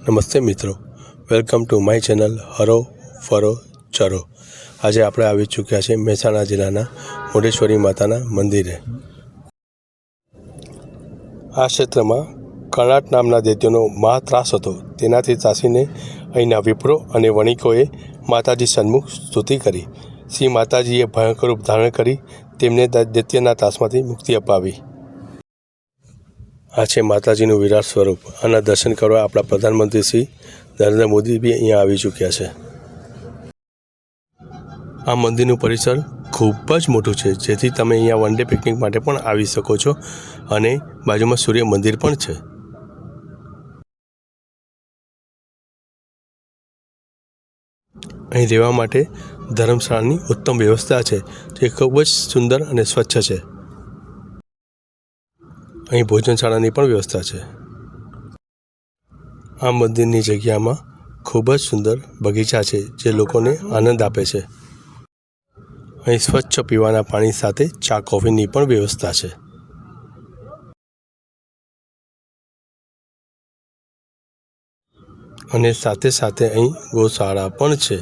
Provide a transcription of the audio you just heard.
નમસ્તે મિત્રો, welcome to my channel હરો ફરો ચરો। આજે આપણે આવી ચૂક્યા છે મહેસાણા જિલ્લાના મુંડેશ્વરી માતાના મંદિરે। આ ક્ષેત્રમાં કર્ણાટ નામના દૈત્યનો મહાત્રાસ હતો। તેનાથી ત્રાસીને અહીંના વિપ્રો અને વણિકોએ માતાજી સન્મુખ સ્તુતિ કરી। શ્રી માતાજીએ ભયંકર રૂપ ધારણ કરી તેમને દૈત્યના ત્રાસમાંથી મુક્તિ અપાવી। આ છે માતાજીનું વિરાટ સ્વરૂપ। આના દર્શન કરવા આપણા પ્રધાનમંત્રી શ્રી નરેન્દ્ર મોદી બી અહીંયા આવી ચૂક્યા છે। આ મંદિરનું પરિસર ખૂબ જ મોટું છે, જેથી તમે અહીંયા વન ડે પિકનિક માટે પણ આવી શકો છો અને બાજુમાં સૂર્ય મંદિર પણ છે। અહીં રહેવા માટે ધર્મશાળાની ઉત્તમ વ્યવસ્થા છે, જે ખૂબ જ સુંદર અને સ્વચ્છ છે। અહીં ભોજનશાળાની પણ વ્યવસ્થા છે। આ મંદિરની જગ્યામાં ખૂબ જ સુંદર બગીચા છે, જે લોકોને આનંદ આપે છે। અહીં સ્વચ્છ પીવાના પાણી સાથે ચા કોફીની પણ વ્યવસ્થા છે। અને સાથે સાથે અહીં ગૌશાળા પણ છે।